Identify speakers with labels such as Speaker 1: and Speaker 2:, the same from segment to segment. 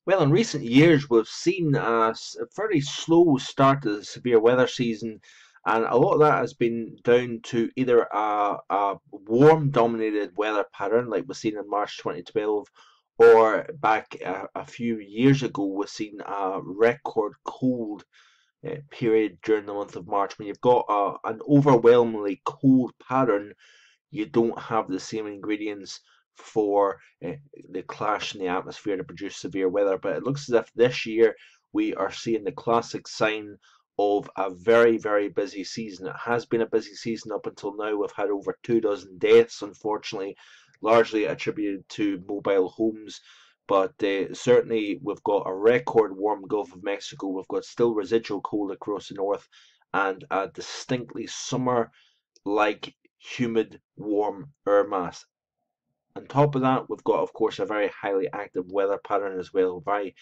Speaker 1: Well, in recent years, we've seen a very slow start to the severe weather season, and a lot of that has been down to either a warm dominated weather pattern like we've seen in March 2012, or back a few years ago, we've seen a record cold period during the month of March. When you've got an overwhelmingly cold pattern, you don't have the same ingredients for the clash in the atmosphere to produce severe weather. But it looks as if this year we are seeing the classic sign of a very, very busy season. It has been a busy season up until now. We've had over 24 deaths, unfortunately, largely attributed to mobile homes. But certainly, we've got a record warm Gulf of Mexico. We've got still residual cold across the north, and a distinctly summer like humid, warm air mass. On top of that, we've got, of course, a very highly active weather pattern as well. Very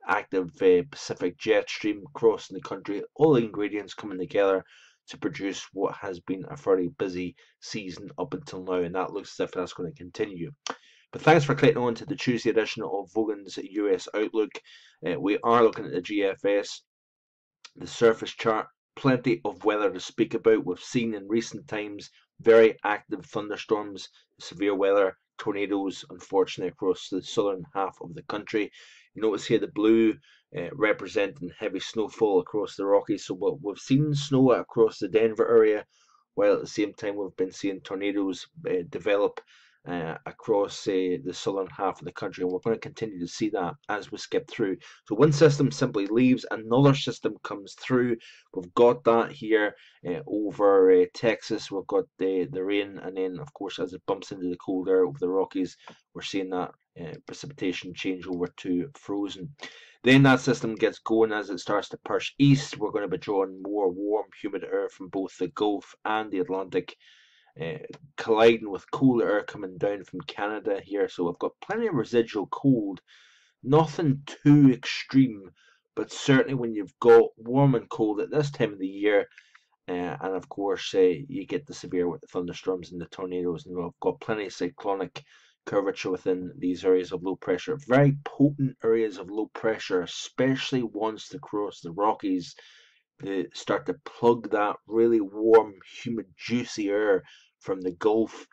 Speaker 1: active Pacific jet stream crossing the country. All the ingredients coming together to produce what has been a very busy season up until now, and that looks as if that's going to continue. But thanks for clicking on to the Tuesday edition of Vogan's US Outlook. We are looking at the GFS, the surface chart. Plenty of weather to speak about. We've seen in recent times very active thunderstorms, severe weather, tornadoes, unfortunately, across the southern half of the country. You notice here the blue representing heavy snowfall across the Rockies. So we've seen snow across the Denver area, while at the same time we've been seeing tornadoes develop across the southern half of the country, and we're going to continue to see that as we skip through. So one system simply leaves, another system comes through. We've got that here over Texas. We've got the rain, and then of course as it bumps into the cold air over the Rockies, we're seeing that precipitation change over to frozen. Then that system gets going as it starts to push east. We're going to be drawing more warm, humid air from both the Gulf and the Atlantic, uh, colliding with cooler air coming down from Canada here. So we've got plenty of residual cold, nothing too extreme, but certainly when you've got warm and cold at this time of the year, and of course you get the severe thunderstorms and the tornadoes, and we've got plenty of cyclonic curvature within these areas of low pressure. Very potent areas of low pressure, especially once they cross the Rockies. They start to plug that really warm, humid, juicy air from the Gulf,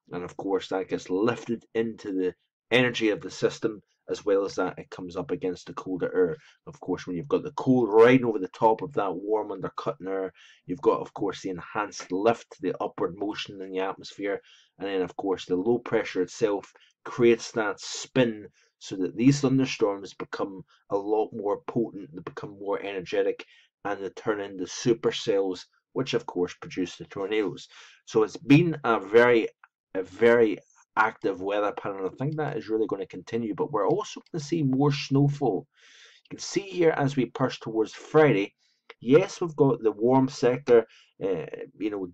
Speaker 1: and of course that gets lifted into the energy of the system, as well as that it comes up against the colder air. Of course, when you've got the cold riding over the top of that warm undercutting air, you've got, of course, the enhanced lift, the upward motion in the atmosphere, and then of course the low pressure itself creates that spin so that these thunderstorms become a lot more potent, they become more energetic, and they turn into supercells, which of course produce the tornadoes. So it's been a very active weather pattern. I think that is really going to continue, but we're also going to see more snowfall. You can see here as we push towards Friday, yes, we've got the warm sector,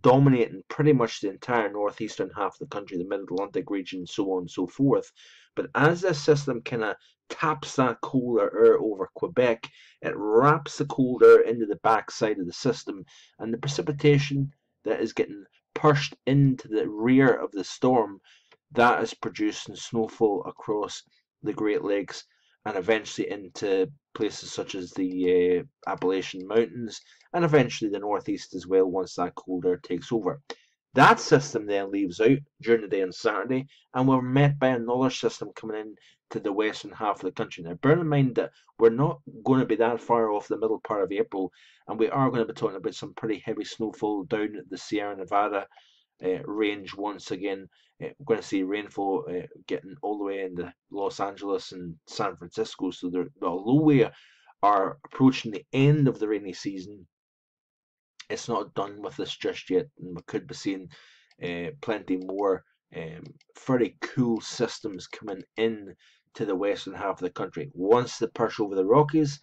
Speaker 1: dominating pretty much the entire northeastern half of the country, the mid-Atlantic region, so on and so forth. But as this system kind of taps that colder air over Quebec, it wraps the cold air into the backside of the system, and the precipitation that is getting pushed into the rear of the storm, that is producing snowfall across the Great Lakes and eventually into places such as the Appalachian Mountains and eventually the Northeast as well once that cold air takes over. That system then leaves out during the day on Saturday, and we're met by another system coming in to the western half of the country. Now, bear in mind that we're not going to be that far off the middle part of April, and we are going to be talking about some pretty heavy snowfall down the Sierra Nevada range once again. We're going to see rainfall getting all the way into Los Angeles and San Francisco. So although we are approaching the end of the rainy season, it's not done with us just yet, and we could be seeing plenty more very cool systems coming in to the western half of the country. Once they push over the Rockies,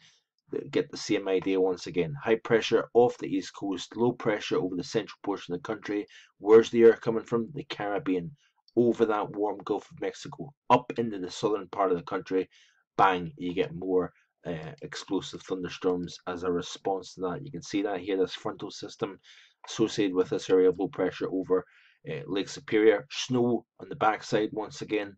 Speaker 1: get the same idea once again. High pressure off the east coast, low pressure over the central portion of the country. Where's the air coming from? The Caribbean. Over that warm Gulf of Mexico, up into the southern part of the country. Bang, you get more explosive thunderstorms as a response to that. You can see that here, this frontal system associated with this area of low pressure over Lake Superior. Snow on the backside once again.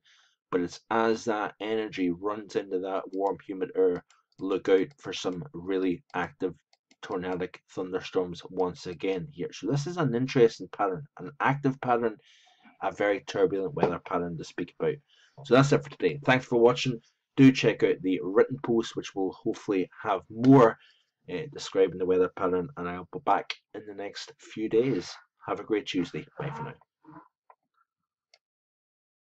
Speaker 1: but it's as that energy runs into that warm, humid air, look out for some really active tornadic thunderstorms once again here. So this is an interesting pattern, an active pattern, a very turbulent weather pattern to speak about. So that's it for today. Thanks for watching. Do check out the written post, which will hopefully have more describing the weather pattern, and I'll be back in the next few days. Have a great Tuesday. Bye for now.